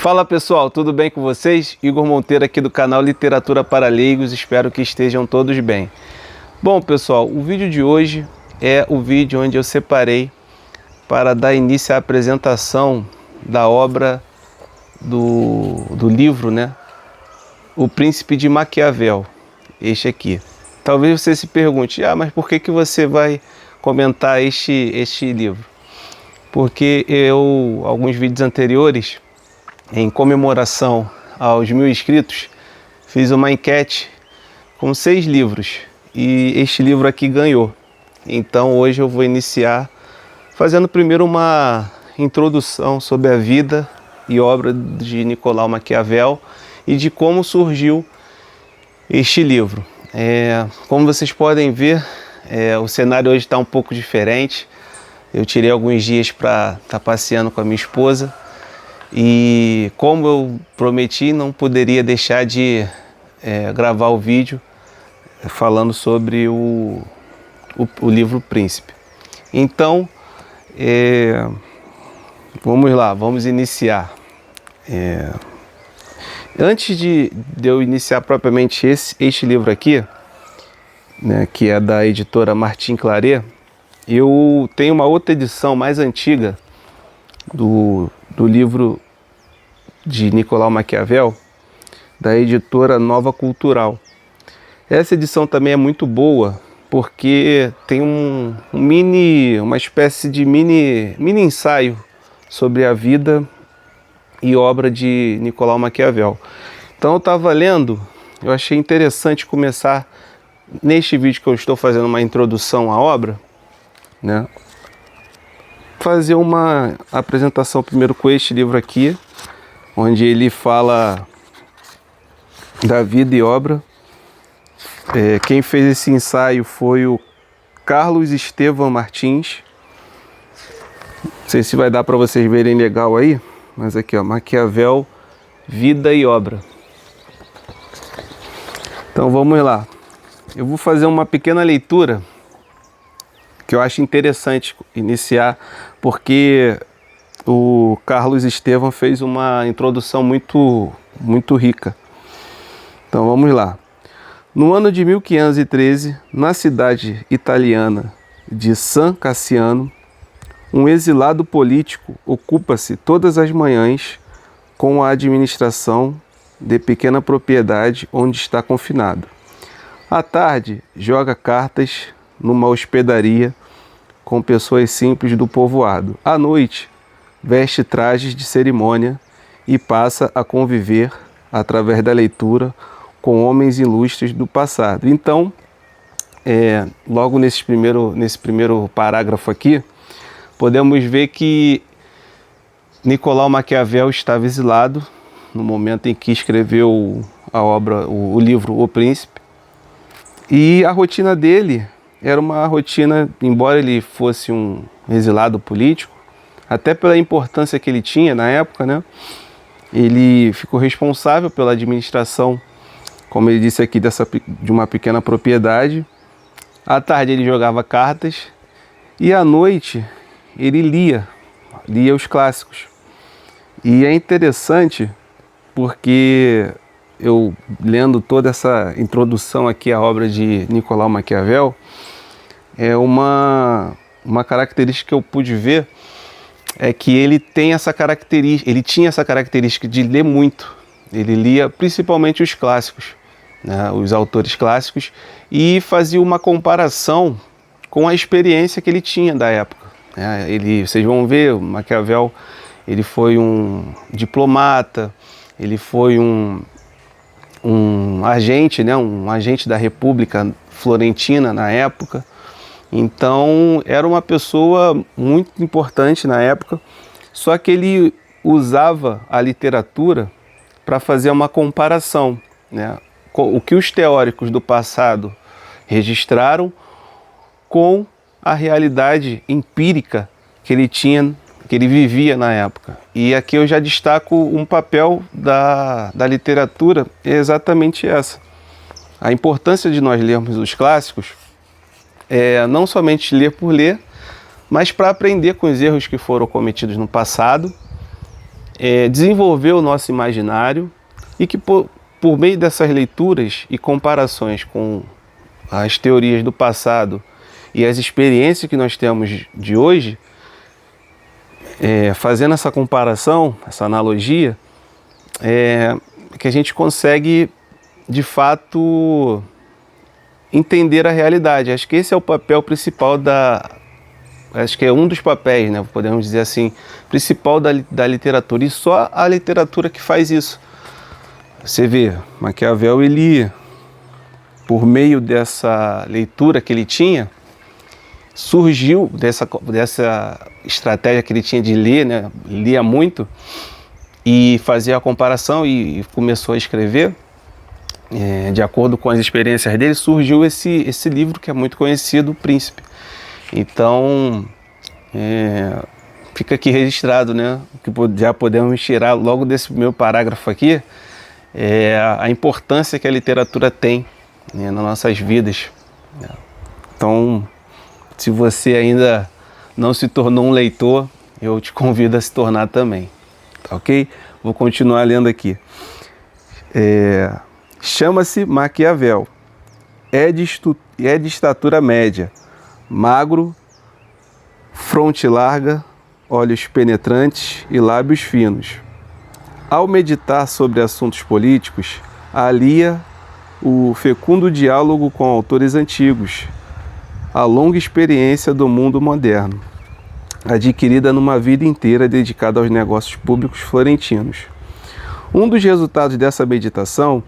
Fala pessoal, tudo bem com vocês? Igor Monteiro aqui do canal Literatura para Leigos, espero que estejam todos bem. Bom pessoal, o vídeo de hoje é o vídeo onde eu separei para dar início à apresentação da obra do livro, né? O Príncipe de Maquiavel, este aqui. Talvez você se pergunte, mas por que você vai comentar este livro? Porque alguns vídeos anteriores, em comemoração aos 1000 inscritos, fiz uma enquete com 6 livros e este livro aqui ganhou. Então hoje eu vou iniciar fazendo primeiro uma introdução sobre a vida e obra de Nicolau Maquiavel e de como surgiu este livro. Como vocês podem ver, o cenário hoje está um pouco diferente. Eu tirei alguns dias para estar passeando com a minha esposa. E como eu prometi, não poderia deixar de gravar o vídeo falando sobre o livro Príncipe. Então, vamos lá, vamos iniciar. Antes de eu iniciar propriamente este livro aqui, né, que é da editora Martin Claret, eu tenho uma outra edição mais antiga do livro de Nicolau Maquiavel, da editora Nova Cultural. Essa edição também é muito boa, porque tem uma espécie de mini ensaio sobre a vida e obra de Nicolau Maquiavel. Então eu estava lendo, eu achei interessante começar neste vídeo que eu estou fazendo uma introdução à obra, né? Fazer uma apresentação primeiro com este livro aqui, onde ele fala da vida e obra. Quem fez esse ensaio foi o Carlos Estevam Martins. Não sei se vai dar para vocês verem legal aí, mas aqui ó, Maquiavel, vida e obra. Então vamos lá. Eu vou fazer uma pequena leitura que eu acho interessante iniciar, porque o Carlos Estevam fez uma introdução muito rica. Então vamos lá. No ano de 1513, na cidade italiana de San Cassiano, um exilado político ocupa-se todas as manhãs com a administração de pequena propriedade onde está confinado. À tarde, joga cartas numa hospedaria com pessoas simples do povoado. À noite, veste trajes de cerimônia e passa a conviver, através da leitura, com homens ilustres do passado. Então, logo nesse primeiro parágrafo aqui, podemos ver que Nicolau Maquiavel estava exilado no momento em que escreveu a obra, o livro O Príncipe, e a rotina dele era uma rotina, embora ele fosse um exilado político, até pela importância que ele tinha na época, né? Ele ficou responsável pela administração, como ele disse aqui, de uma pequena propriedade. À tarde ele jogava cartas e à noite ele lia os clássicos. E é interessante porque eu, lendo toda essa introdução aqui à obra de Nicolau Maquiavel, uma característica que eu pude ver é que ele tinha essa característica de ler muito. Ele lia principalmente os clássicos, né, os autores clássicos, e fazia uma comparação com a experiência que ele tinha da época. Vocês vão ver, o Maquiavel, ele foi um diplomata, ele foi um agente, né, um agente da República Florentina na época. Então era uma pessoa muito importante na época, só que ele usava a literatura para fazer uma comparação, né? O que os teóricos do passado registraram com a realidade empírica que ele tinha, que ele vivia na época. E aqui eu já destaco um papel da literatura, é exatamente essa. A importância de nós lermos os clássicos não somente ler por ler, mas para aprender com os erros que foram cometidos no passado desenvolver o nosso imaginário e que por meio dessas leituras e comparações com as teorias do passado e as experiências que nós temos de hoje, fazendo essa comparação, essa analogia, que a gente consegue de fato entender a realidade. Acho que esse é o papel principal acho que é um dos papéis, né, podemos dizer assim, principal da literatura, e só a literatura que faz isso. Você vê, Maquiavel, ele, por meio dessa leitura que ele tinha, surgiu dessa estratégia que ele tinha de ler, né, lia muito e fazia a comparação e começou a escrever, de acordo com as experiências dele, surgiu esse livro que é muito conhecido, O Príncipe. Então, fica aqui registrado, né, que já podemos tirar logo desse meu parágrafo aqui, a importância que a literatura tem, né, nas nossas vidas. Então, se você ainda não se tornou um leitor, eu te convido a se tornar também, tá ok? Vou continuar lendo aqui. Chama-se Maquiavel, é de estatura média, magro, fronte larga, olhos penetrantes e lábios finos. Ao meditar sobre assuntos políticos, alia o fecundo diálogo com autores antigos, a longa experiência do mundo moderno, adquirida numa vida inteira dedicada aos negócios públicos florentinos. Um dos resultados dessa meditação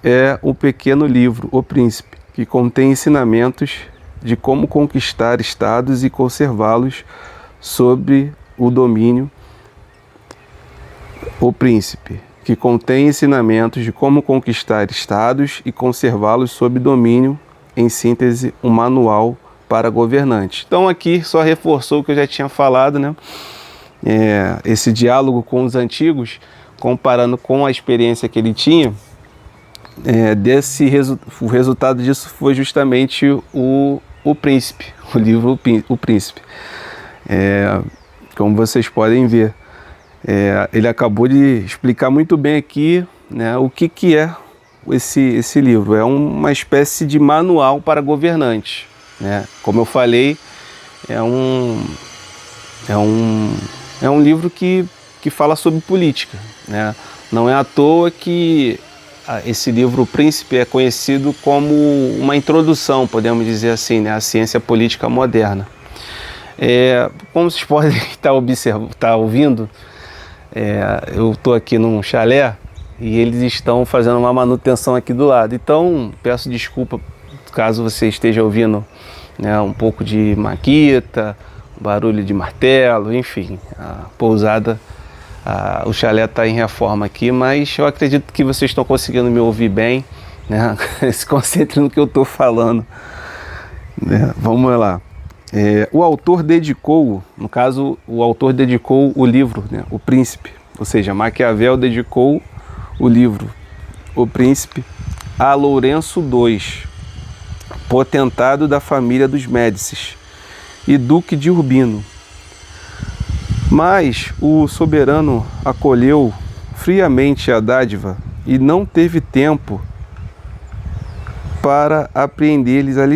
é o pequeno livro O Príncipe, que contém ensinamentos de como conquistar estados e conservá-los sob o domínio. O Príncipe, que contém ensinamentos de como conquistar estados e conservá-los sob domínio, em síntese, um manual para governantes. Então aqui só reforçou o que eu já tinha falado, né? Esse diálogo com os antigos, comparando com a experiência que ele tinha, o resultado disso foi justamente o Príncipe, o livro O Príncipe. Como vocês podem ver, ele acabou de explicar muito bem aqui, né, o que é esse livro. É uma espécie de manual para governantes, né? Como eu falei, é um livro que fala sobre política, né? Não é à toa que esse livro, O Príncipe, é conhecido como uma introdução, podemos dizer assim, né, à ciência política moderna. Como vocês podem estar ouvindo, eu estou aqui num chalé e eles estão fazendo uma manutenção aqui do lado. Então, peço desculpa caso você esteja ouvindo, né, um pouco de maquita, barulho de martelo, enfim, a pousada, o chalé está em reforma aqui, mas eu acredito que vocês estão conseguindo me ouvir bem, né? Se concentre no que eu estou falando, né? Vamos lá. O autor dedicou, no caso, o autor dedicou o livro, né, O Príncipe, ou seja, Maquiavel dedicou o livro O Príncipe a Lourenço II, potentado da família dos Médicis e duque de Urbino. Mas o soberano acolheu friamente a dádiva e não teve tempo para apreender-lhes as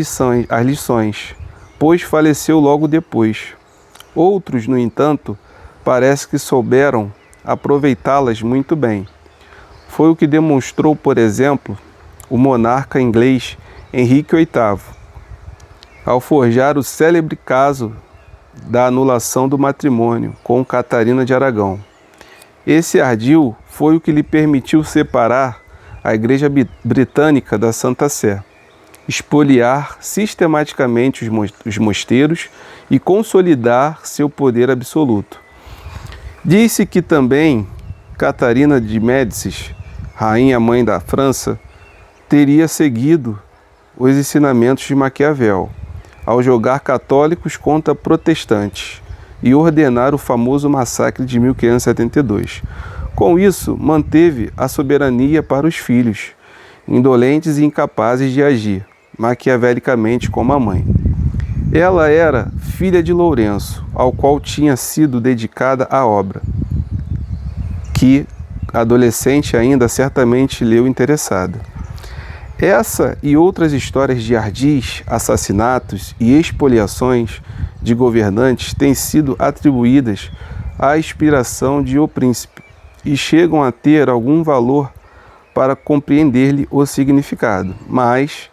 lições, pois faleceu logo depois. Outros, no entanto, parece que souberam aproveitá-las muito bem. Foi o que demonstrou, por exemplo, o monarca inglês Henrique VIII, ao forjar o célebre caso da anulação do matrimônio com Catarina de Aragão. Esse ardil foi o que lhe permitiu separar a Igreja Britânica da Santa Sé, expoliar sistematicamente os mosteiros e consolidar seu poder absoluto. Disse que também Catarina de Médicis, rainha-mãe da França, teria seguido os ensinamentos de Maquiavel, ao jogar católicos contra protestantes e ordenar o famoso massacre de 1572. Com isso, manteve a soberania para os filhos, indolentes e incapazes de agir maquiavelicamente como a mãe. Ela era filha de Lourenço, ao qual tinha sido dedicada a obra. que, adolescente ainda, certamente leu interessada. Essa e outras histórias de ardis, assassinatos e expoliações de governantes têm sido atribuídas à inspiração de O Príncipe e chegam a ter algum valor para compreender-lhe o significado, mas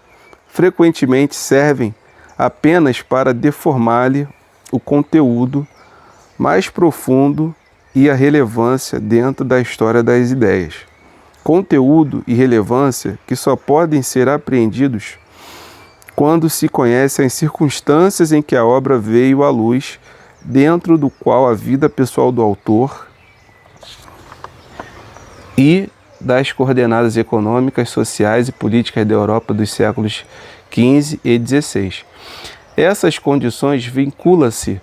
frequentemente servem apenas para deformar-lhe o conteúdo mais profundo e a relevância dentro da história das ideias. Conteúdo e relevância que só podem ser apreendidos quando se conhecem as circunstâncias em que a obra veio à luz, dentro do qual a vida pessoal do autor e das coordenadas econômicas, sociais e políticas da Europa dos séculos XV e XVI. Essas condições vinculam-se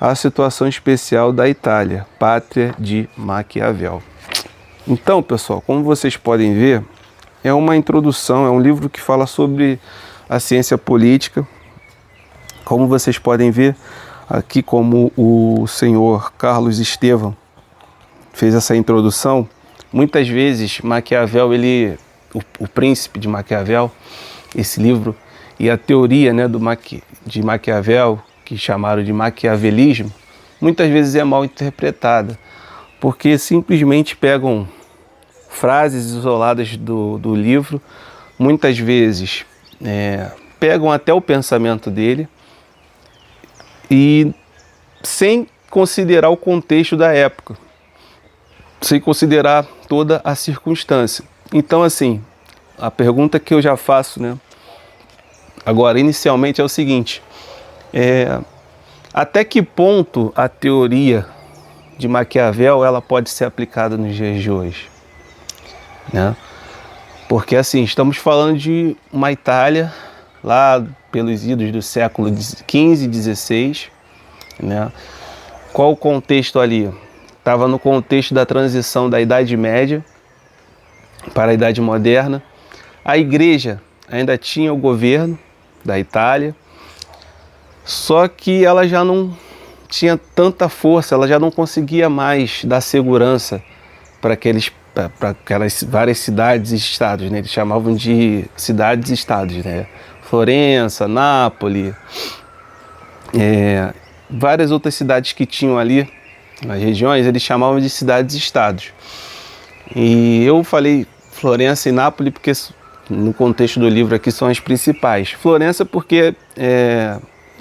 à situação especial da Itália, pátria de Maquiavel. Então, pessoal, como vocês podem ver, é uma introdução, é um livro que fala sobre a ciência política. Como vocês podem ver, aqui como o senhor Carlos Estevam fez essa introdução, muitas vezes Maquiavel, o príncipe de Maquiavel, esse livro, e a teoria, né, de Maquiavel, que chamaram de maquiavelismo, muitas vezes é mal interpretada, porque simplesmente pegam frases isoladas do livro, muitas vezes pegam até o pensamento dele e sem considerar o contexto da época, sem considerar toda a circunstância. Então, assim, a pergunta que eu já faço, né, agora inicialmente é o seguinte: até que ponto a teoria de Maquiavel ela pode ser aplicada nos dias de hoje, né? Porque assim, estamos falando de uma Itália lá pelos idos do século XV e XVI, né? Qual o contexto ali? Estava no contexto da transição da Idade Média para a Idade Moderna. A igreja ainda tinha o governo da Itália, só que ela já não tinha tanta força, ela já não conseguia mais dar segurança para aquelas várias cidades e estados, né? Eles chamavam de cidades e estados, né? Florença, Nápoles, várias outras cidades que tinham ali nas regiões, eles chamavam de cidades e estados. E eu falei Florença e Nápoles porque no contexto do livro aqui são as principais. Florença porque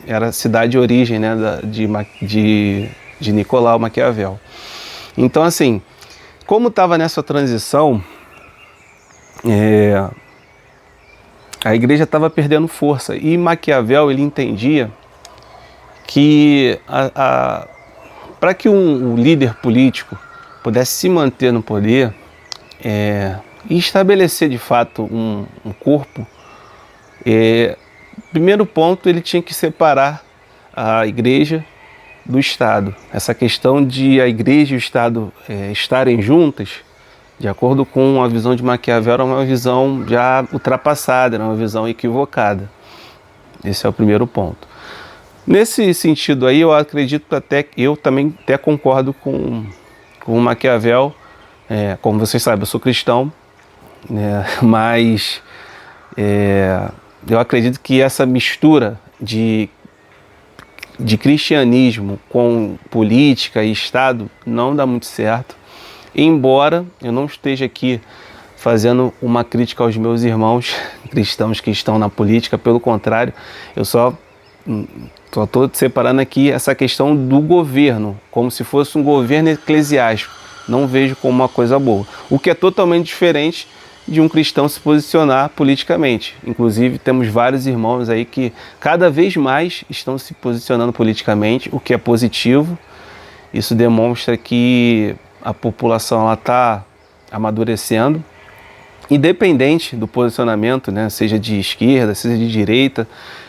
era a cidade de origem, né, de Nicolau Maquiavel. Então, assim, como estava nessa transição, a igreja estava perdendo força e Maquiavel ele entendia que para que um líder político pudesse se manter no poder e estabelecer de fato um corpo, primeiro ponto, ele tinha que separar a igreja do Estado. Essa questão de a igreja e o Estado estarem juntas, de acordo com a visão de Maquiavel, era uma visão já ultrapassada, era uma visão equivocada. Esse é o primeiro ponto. Nesse sentido aí, eu acredito eu também até concordo com Maquiavel. Como vocês sabem, eu sou cristão, né, mas eu acredito que essa mistura de cristianismo com política e Estado não dá muito certo, embora eu não esteja aqui fazendo uma crítica aos meus irmãos cristãos que estão na política, pelo contrário, eu só estou separando aqui essa questão do governo, como se fosse um governo eclesiástico, não vejo como uma coisa boa, o que é totalmente diferente de um cristão se posicionar politicamente. Inclusive, temos vários irmãos aí que cada vez mais estão se posicionando politicamente, o que é positivo. Isso demonstra que a população está amadurecendo, independente do posicionamento, né, seja de esquerda, seja de direita.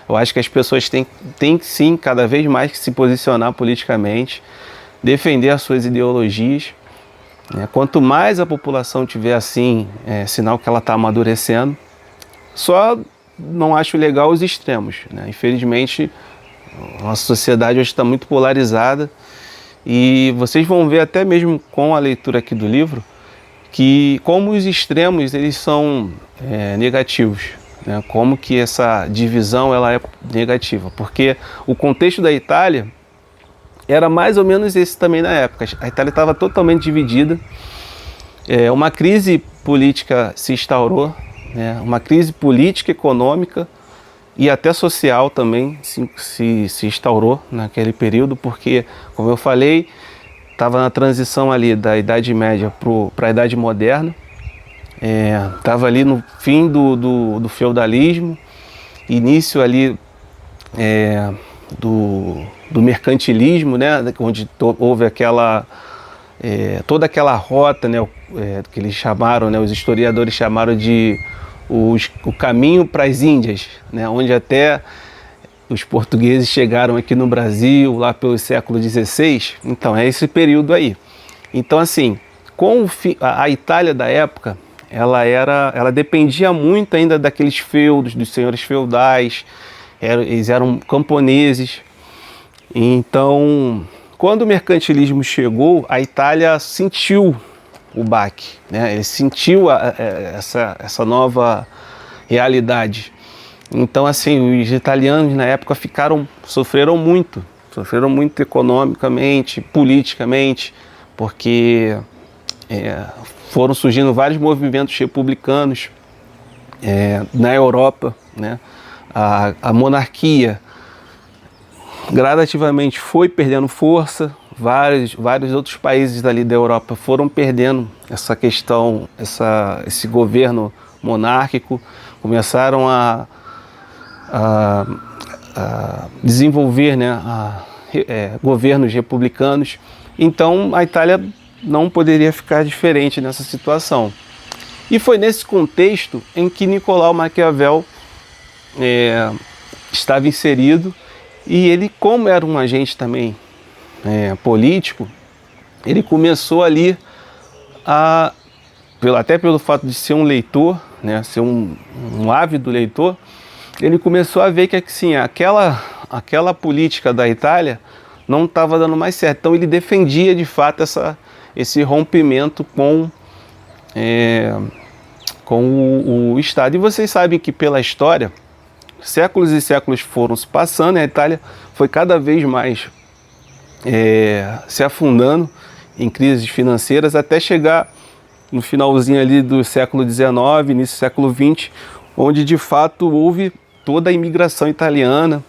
Eu acho que as pessoas têm sim, cada vez mais que se posicionar politicamente, defender as suas ideologias. Quanto mais a população tiver assim, sinal que ela está amadurecendo. Só não acho legal os extremos, né? Infelizmente, a nossa sociedade hoje está muito polarizada E vocês vão ver até mesmo com a leitura aqui do livro que como os extremos eles são negativos, né? Como que essa divisão ela é negativa, porque o contexto da Itália era mais ou menos esse também na época. A Itália estava totalmente dividida, uma crise política se instaurou, né? Uma crise política, econômica e até social também se instaurou naquele período, porque, como eu falei, estava na transição ali da Idade Média para a Idade Moderna, estava ali no fim do feudalismo, início ali do mercantilismo, né, onde houve toda aquela rota, né, que eles chamaram, né, os historiadores chamaram de o caminho para as Índias, né, onde até os portugueses chegaram aqui no Brasil lá pelo século XVI. Então é esse período aí. Então assim, a Itália da época, ela dependia muito ainda daqueles feudos, dos senhores feudais, eles eram camponeses. Então, quando o mercantilismo chegou, a Itália sentiu o baque, né? Ele sentiu essa nova realidade. Então, assim, os italianos na época sofreram muito economicamente, politicamente, porque foram surgindo vários movimentos republicanos na Europa, né? A monarquia gradativamente foi perdendo força, vários outros países dali da Europa foram perdendo essa questão, esse governo monárquico, começaram a desenvolver, né, governos republicanos. Então a Itália não poderia ficar diferente nessa situação. E foi nesse contexto em que Nicolau Maquiavel estava inserido, e ele, como era um agente também político, ele começou ali até pelo fato de ser um leitor, né, ser um ávido leitor, ele começou a ver que assim, aquela política da Itália não estava dando mais certo. Então ele defendia de fato esse rompimento com o Estado. E vocês sabem que pela história, séculos e séculos foram se passando, e a Itália foi cada vez mais se afundando em crises financeiras, até chegar no finalzinho ali do século XIX, início do século XX, onde de fato houve toda a imigração italiana,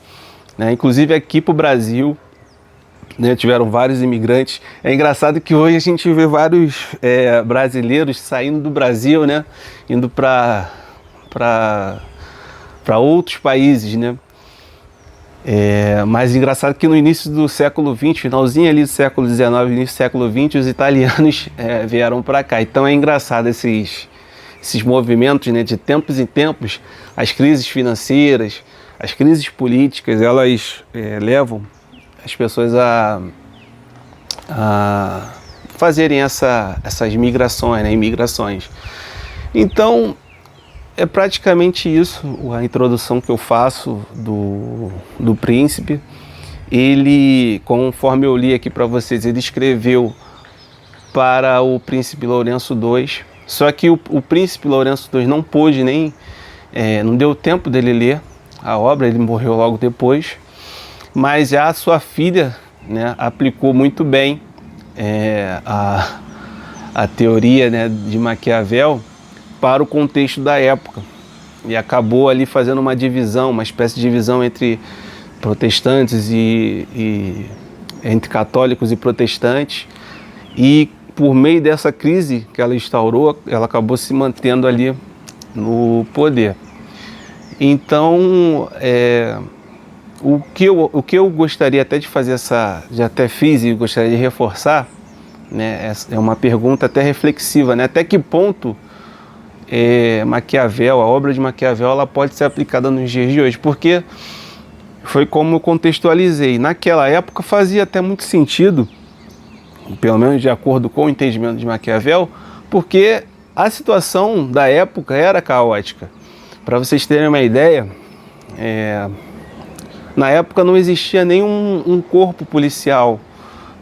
né? Inclusive aqui para o Brasil, né, tiveram vários imigrantes. É engraçado que hoje a gente vê vários brasileiros saindo do Brasil, né, indo para outros países, né? Mas engraçado que no início do século XX, finalzinho ali do século XIX, início do século XX, os italianos vieram para cá. Então é engraçado esses movimentos, né, de tempos em tempos, as crises financeiras, as crises políticas, elas levam as pessoas a fazerem essas migrações, né, imigrações. Então, é praticamente isso a introdução que eu faço do Príncipe. Ele, conforme eu li aqui para vocês, ele escreveu para o Príncipe Lourenço II, só que o Príncipe Lourenço II não pôde não deu tempo dele ler a obra, ele morreu logo depois, mas já a sua filha, né, aplicou muito bem a teoria, né, de Maquiavel para o contexto da época, e acabou ali fazendo uma divisão, uma espécie de divisão entre protestantes e entre católicos e protestantes, e por meio dessa crise que ela instaurou, ela acabou se mantendo ali no poder. Então, o que eu gostaria até de fazer já até fiz e gostaria de reforçar, né, é uma pergunta até reflexiva, né, até que ponto Maquiavel, a obra de Maquiavel, ela pode ser aplicada nos dias de hoje, porque foi como eu contextualizei. Naquela época fazia até muito sentido, pelo menos de acordo com o entendimento de Maquiavel, porque a situação da época era caótica. Para vocês terem uma ideia, na época não existia nenhum corpo policial,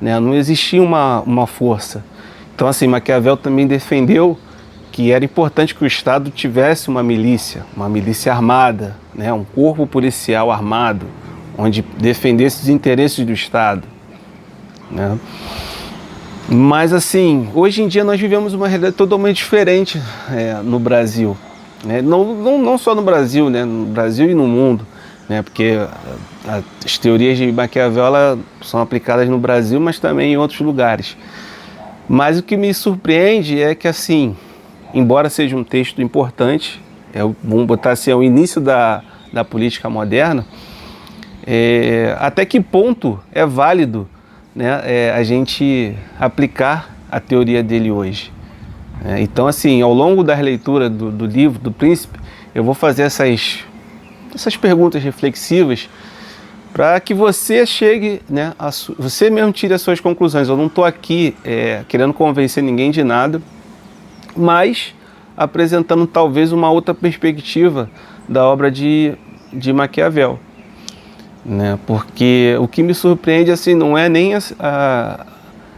né? Não existia uma força. Então, assim, Maquiavel também defendeu que era importante que o Estado tivesse uma milícia armada, né? Um corpo policial armado, onde defendesse os interesses do Estado, né? Mas, assim, hoje em dia nós vivemos uma realidade totalmente diferente no Brasil, né? Não só no Brasil, né? No Brasil e no mundo, né? Porque as teorias de Maquiavel elas são aplicadas no Brasil, mas também em outros lugares. Mas o que me surpreende é que, assim, embora seja um texto importante, vamos botar assim, é o início da política moderna, até que ponto é válido, né, a gente aplicar a teoria dele hoje. Então, assim, ao longo da releitura do livro do Príncipe, eu vou fazer essas perguntas reflexivas para que você chegue, né, você mesmo tire as suas conclusões. Eu não estou aqui querendo convencer ninguém de nada, mas apresentando talvez uma outra perspectiva da obra de Maquiavel, né? Porque o que me surpreende assim não é nem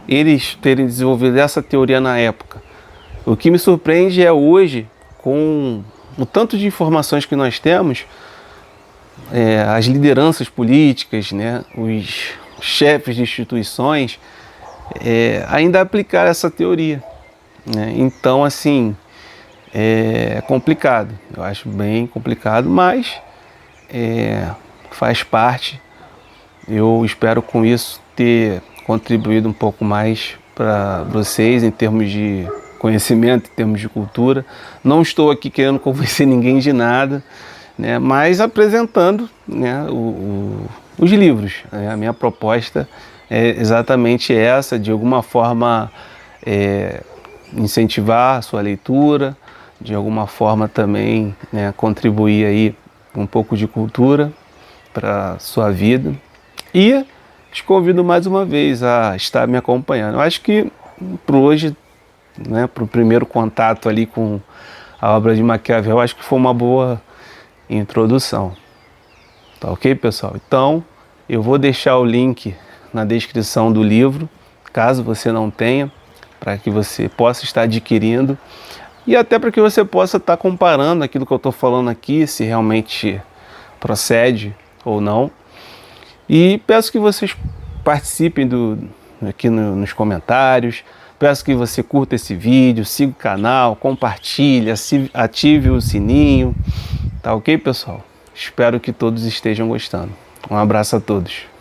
eles terem desenvolvido essa teoria na época. O que me surpreende é hoje, com o tanto de informações que nós temos, as lideranças políticas, né, os chefes de instituições, ainda aplicar essa teoria, né? Então, assim, é complicado, eu acho bem complicado, mas faz parte. Eu espero com isso ter contribuído um pouco mais para vocês em termos de conhecimento, em termos de cultura. Não estou aqui querendo convencer ninguém de nada, né, mas apresentando, né, os livros. A minha proposta é exatamente essa, de alguma forma incentivar a sua leitura, de alguma forma também, né, contribuir aí com um pouco de cultura para a sua vida. E te convido mais uma vez a estar me acompanhando. Eu acho que para hoje, né, para o primeiro contato ali com a obra de Maquiavel, acho que foi uma boa introdução. Tá ok, pessoal? Então, eu vou deixar o link na descrição do livro, caso você não tenha, para que você possa estar adquirindo e até para que você possa estar comparando aquilo que eu estou falando aqui, se realmente procede ou não. E peço que vocês participem aqui nos comentários, peço que você curta esse vídeo, siga o canal, compartilhe, ative o sininho. Tá ok, pessoal? Espero que todos estejam gostando. Um abraço a todos.